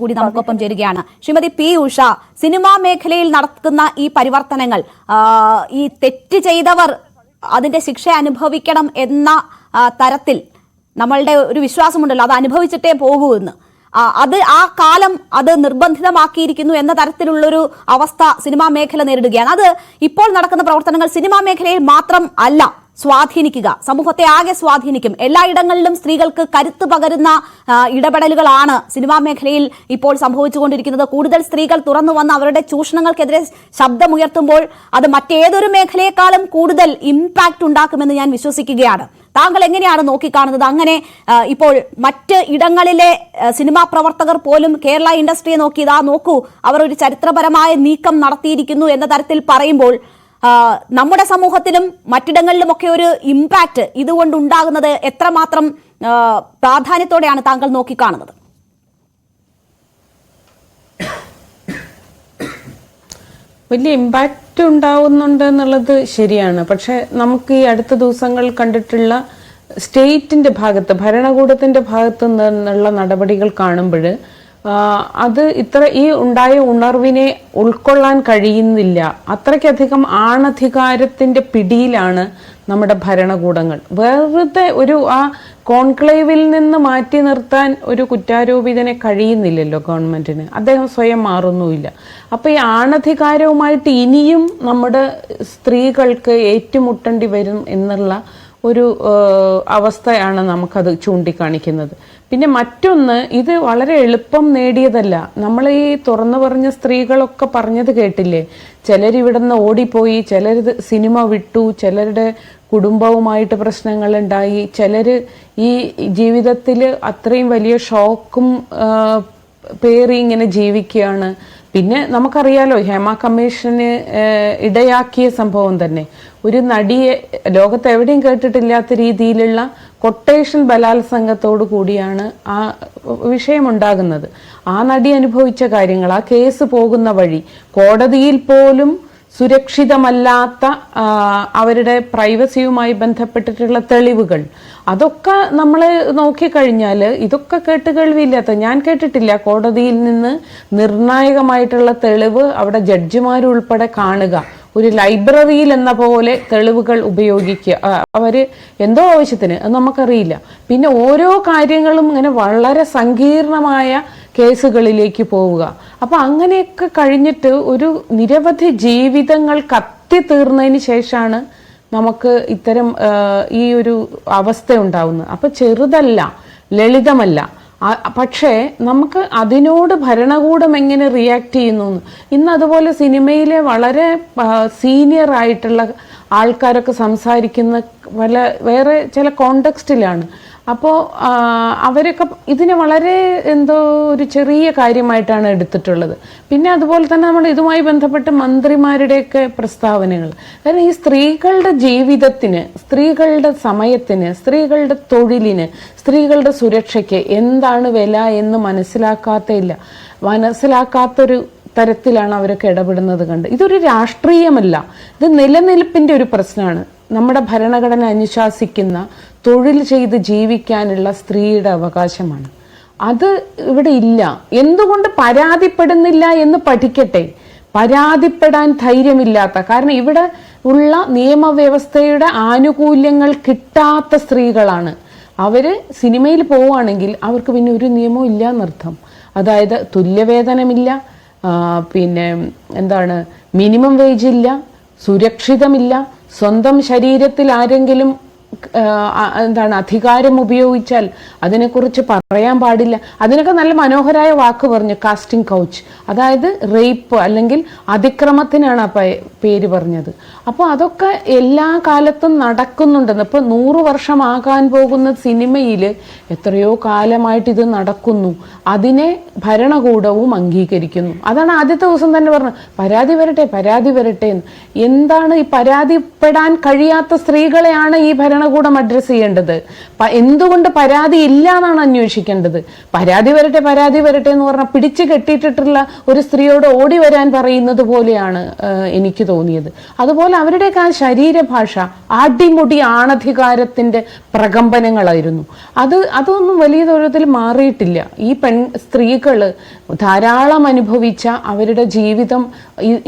കൂടി നമുക്കൊപ്പം ചേരുകയാണ്. ശ്രീമതി പി ഉഷ, സിനിമാ മേഖലയിൽ നടക്കുന്ന ഈ പരിവർത്തനങ്ങൾ, ഈ തെറ്റ് ചെയ്തവർ അതിന്റെ ശിക്ഷ അനുഭവിക്കണം എന്ന തരത്തിൽ നമ്മളുടെ ഒരു വിശ്വാസമുണ്ടല്ലോ, അത് അനുഭവിച്ചിട്ടേ പോകൂ എന്ന്. അത് ആ കാലം അത് നിർബന്ധിതമാക്കിയിരിക്കുന്നു എന്ന തരത്തിലുള്ളൊരു അവസ്ഥ സിനിമാ മേഖല നേരിടുകയാണ്. അത് ഇപ്പോൾ നടക്കുന്ന പ്രവർത്തനങ്ങൾ സിനിമാ മേഖലയിൽ മാത്രം അല്ല സ്വാധീനിക്കുക, സമൂഹത്തെ ആകെ സ്വാധീനിക്കും. എല്ലായിടങ്ങളിലും സ്ത്രീകൾക്ക് കരുത്ത് പകരുന്ന ഇടപെടലുകളാണ് സിനിമാ മേഖലയിൽ ഇപ്പോൾ സംഭവിച്ചുകൊണ്ടിരിക്കുന്നത്. കൂടുതൽ സ്ത്രീകൾ തുറന്നു വന്ന് അവരുടെ ചൂഷണങ്ങൾക്കെതിരെ ശബ്ദമുയർത്തുമ്പോൾ അത് മറ്റേതൊരു മേഖലയെക്കാളും കൂടുതൽ ഇമ്പാക്ട് ഉണ്ടാക്കുമെന്ന് ഞാൻ വിശ്വസിക്കുകയാണ്. താങ്കൾ എങ്ങനെയാണ് നോക്കിക്കാണുന്നത്? അങ്ങനെ ഇപ്പോൾ മറ്റ് ഇടങ്ങളിലെ സിനിമാ പ്രവർത്തകർ പോലും കേരള ഇൻഡസ്ട്രിയെ നോക്കി ഇതാ നോക്കൂ, അവർ ഒരു ചരിത്രപരമായ നീക്കം നടത്തിയിരിക്കുന്നു എന്ന തരത്തിൽ പറയുമ്പോൾ നമ്മുടെ സമൂഹത്തിലും മറ്റിടങ്ങളിലുമൊക്കെ ഒരു ഇമ്പാക്ട് ഇതുകൊണ്ടുണ്ടാകുന്നത് എത്രമാത്രം പ്രാധാന്യത്തോടെയാണ് താങ്കൾ നോക്കിക്കാണുന്നത്? വലിയ ഇമ്പാക്റ്റ് ഉണ്ടാവുന്നുണ്ട് എന്നുള്ളത് ശരിയാണ്. പക്ഷെ നമുക്ക് ഈ അടുത്ത ദിവസങ്ങൾ കണ്ടിട്ടുള്ള സ്റ്റേറ്റിന്റെ ഭാഗത്ത്, ഭരണകൂടത്തിന്റെ ഭാഗത്ത് നിന്നുള്ള നടപടികൾ കാണുമ്പോൾ അത് ഈ ഉണ്ടായ ഉണർവിനെ ഉൾക്കൊള്ളാൻ കഴിയുന്നില്ല. അത്രയ്ക്കധികം ആണധികാരത്തിന്റെ പിടിയിലാണ് നമ്മുടെ ഭരണകൂടങ്ങൾ. വെറുതെ ആ കോൺക്ലേവിൽ നിന്ന് മാറ്റി നിർത്താൻ ഒരു കുറ്റാരോപിതനെ കഴിയുന്നില്ലല്ലോ ഗവൺമെന്റിന്. അദ്ദേഹം സ്വയം മാറുന്നുമില്ല. അപ്പൊ ഈ ആണധികാരവുമായിട്ട് ഇനിയും നമ്മുടെ സ്ത്രീകൾക്ക് ഏറ്റുമുട്ടേണ്ടി വരും എന്നുള്ള ഒരു അവസ്ഥയാണ് നമുക്കത് ചൂണ്ടിക്കാണിക്കുന്നത്. പിന്നെ മറ്റൊന്ന്, ഇത് വളരെ എളുപ്പം നേടിയതല്ല. നമ്മൾ ഈ തുറന്നു പറഞ്ഞ സ്ത്രീകളൊക്കെ പറഞ്ഞത് കേട്ടില്ലേ, ചിലരിവിടുന്ന് ഓടിപ്പോയി, ചിലർ സിനിമ വിട്ടു, ചിലരുടെ കുടുംബവുമായിട്ട് പ്രശ്നങ്ങൾ ഉണ്ടായി, ചിലര് ഈ ജീവിതത്തിൽ അത്രയും വലിയ ഷോക്കും പേറി ഇങ്ങനെ ജീവിക്കുകയാണ്. പിന്നെ നമുക്കറിയാലോ, ഹേമ കമ്മീഷന് ഇടയാക്കിയ സംഭവം തന്നെ, ഒരു നടിയെ ലോകത്ത് എവിടെയും കേട്ടിട്ടില്ലാത്ത രീതിയിലുള്ള കൊട്ടേഷൻ ബലാത്സംഗത്തോടു കൂടിയാണ് ആ വിഷയമുണ്ടാകുന്നത്. ആ നടി അനുഭവിച്ച കാര്യങ്ങൾ, ആ കേസ് പോകുന്ന വഴി, കോടതിയിൽ പോലും സുരക്ഷിതമല്ലാത്ത അവരുടെ പ്രൈവസിയുമായി ബന്ധപ്പെട്ടിട്ടുള്ള തെളിവുകൾ, അതൊക്കെ നമ്മൾ നോക്കിക്കഴിഞ്ഞാൽ ഇതൊക്കെ കേട്ടുകേൾവിയില്ലാത്ത, ഞാൻ കേട്ടിട്ടില്ല കോടതിയിൽ നിന്ന് നിർണായകമായിട്ടുള്ള തെളിവ് അവിടെ ജഡ്ജിമാരുൾപ്പെടെ കാണുക, ഒരു ലൈബ്രറിയിൽ എന്ന പോലെ തെളിവുകൾ ഉപയോഗിക്കുക, അവര് എന്തോ ആവശ്യത്തിന്, അത് നമുക്കറിയില്ല. പിന്നെ ഓരോ കാര്യങ്ങളും ഇങ്ങനെ വളരെ സങ്കീർണമായ കേസുകളിലേക്ക് പോവുക. അപ്പൊ അങ്ങനെയൊക്കെ കഴിഞ്ഞിട്ട് ഒരു നിരവധി ജീവിതങ്ങൾ കത്തി തീർന്നതിന് ശേഷമാണ് നമുക്ക് ഇത്തരം ഈ ഒരു അവസ്ഥ ഉണ്ടാവുന്നത്. അപ്പൊ ചെറുതല്ല, ലളിതമല്ല. പക്ഷേ നമുക്ക് അതിനോട് ഭരണകൂടം എങ്ങനെ റിയാക്ട് ചെയ്യുന്നു, ഇന്ന് അതുപോലെ സിനിമയിലെ വളരെ സീനിയർ ആയിട്ടുള്ള ആൾക്കാരൊക്കെ സംസാരിക്കുന്ന വേറെ ചില കോണ്ടെക്സ്റ്റിലാണ്. അപ്പോൾ അവരൊക്കെ ഇതിനെ വളരെ എന്തോ ഒരു ചെറിയ കാര്യമായിട്ടാണ് എടുത്തിട്ടുള്ളത്. പിന്നെ അതുപോലെ തന്നെ നമ്മൾ ഇതുമായി ബന്ധപ്പെട്ട് മന്ത്രിമാരുടെയൊക്കെ പ്രസ്താവനകൾ, കാരണം ഈ സ്ത്രീകളുടെ ജീവിതത്തിന്, സ്ത്രീകളുടെ സമയത്തിന്, സ്ത്രീകളുടെ തൊഴിലിന്, സ്ത്രീകളുടെ സുരക്ഷയ്ക്ക് എന്താണ് വില എന്ന് മനസ്സിലാക്കാത്തൊരു തരത്തിലാണ് അവരൊക്കെ ഇടപെടുന്നത് കണ്ട്. ഇതൊരു രാഷ്ട്രീയമല്ല, ഇത് നിലനിൽപ്പിന്റെ ഒരു പ്രശ്നമാണ്. നമ്മുടെ ഭരണഘടന അനുശാസിക്കുന്ന തൊഴിൽ ചെയ്ത് ജീവിക്കാനുള്ള സ്ത്രീയുടെ അവകാശമാണ്. അത് ഇവിടെ ഇല്ല. എന്തുകൊണ്ട് പരാതിപ്പെടുന്നില്ല എന്ന് പഠിക്കട്ടെ. പരാതിപ്പെടാൻ ധൈര്യമില്ലാത്ത, കാരണം ഇവിടെ ഉള്ള നിയമവ്യവസ്ഥയുടെ ആനുകൂല്യങ്ങൾ കിട്ടാത്ത സ്ത്രീകളാണ്. അവര് സിനിമയിൽ പോവുകയാണെങ്കിൽ അവർക്ക് പിന്നെ ഒരു നിയമവും ഇല്ല എന്നർത്ഥം. അതായത് തുല്യവേതനമില്ല, പിന്നെ എന്താണ്, മിനിമം വേജ് ഇല്ല, സുരക്ഷിതമില്ല, സ്വന്തം ശരീരത്തിൽ ആരെങ്കിലും അധികാരം ഉപയോഗിച്ചാൽ അതിനെക്കുറിച്ച് പറയാൻ പാടില്ല. അതിനൊക്കെ നല്ല മനോഹരമായ വാക്ക് പറഞ്ഞു, കാസ്റ്റിംഗ് കൗച്ച്. അതായത് റേപ്പ് അല്ലെങ്കിൽ അതിക്രമത്തിനാണ് ആ പേര് പറഞ്ഞത്. അപ്പോൾ അതൊക്കെ എല്ലാ കാലത്തും നടക്കുന്നുണ്ടെന്ന്. ഇപ്പൊ 100 വർഷമാകാൻ പോകുന്ന സിനിമയിൽ എത്രയോ കാലമായിട്ട് ഇത് നടക്കുന്നു. അതിനെ ഭരണകൂടവും അംഗീകരിക്കുന്നു. അതാണ് ആദ്യത്തെ ദിവസം തന്നെ പറഞ്ഞത്, പരാതി വരട്ടെ എന്ന്. എന്താണ് ഈ പരാതിപ്പെടാൻ കഴിയാത്ത സ്ത്രീകളെയാണ് ഈ ഭരണകൂടം അഡ്രസ് ചെയ്യേണ്ടത്. എന്തുകൊണ്ട് പരാതി ഇല്ല എന്നാണ് അന്വേഷിക്കേണ്ടത്. പരാതി വരട്ടെ എന്ന് പറഞ്ഞാൽ പിടിച്ചു കെട്ടിയിട്ടിട്ടുള്ള ഒരു സ്ത്രീയോട് ഓടി വരാൻ പറയുന്നത് പോലെയാണ് എനിക്ക് തോന്നിയത്. അതുപോലെ അവരുടെയൊക്കെ ആ ശരീരഭാഷ അടിമുടി ആണധികാരത്തിന്റെ പ്രകമ്പനങ്ങളായിരുന്നു. അതൊന്നും വലിയ തോതിൽ മാറിയിട്ടില്ല. ഈ സ്ത്രീകള് ധാരാളം അനുഭവിച്ച അവരുടെ ജീവിതം,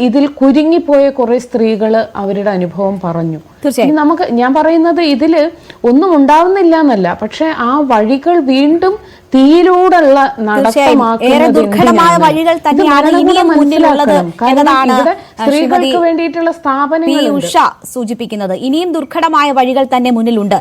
ഇതിൽ കുരുങ്ങിപ്പോയ കുറെ സ്ത്രീകള് അവരുടെ അനുഭവം പറഞ്ഞു. ഞാൻ പറയുന്നത് ഇതില് ഒന്നും ഉണ്ടാവുന്നില്ല എന്നല്ല, പക്ഷെ ആ വഴികൾ വീണ്ടും തീയിലൂടെയുള്ള ദുർഘടമായ വഴികൾ തന്നെയാണ് ഇനിയും മുന്നിലുള്ളത് എന്നതാണ് സ്ത്രീകൾക്ക് വേണ്ടിയിട്ടുള്ള സ്ഥാപനങ്ങൾ ഉഷ സൂചിപ്പിക്കുന്നത്. ഇനിയും ദുർഘടമായ വഴികൾ തന്നെ മുന്നിലുണ്ട്.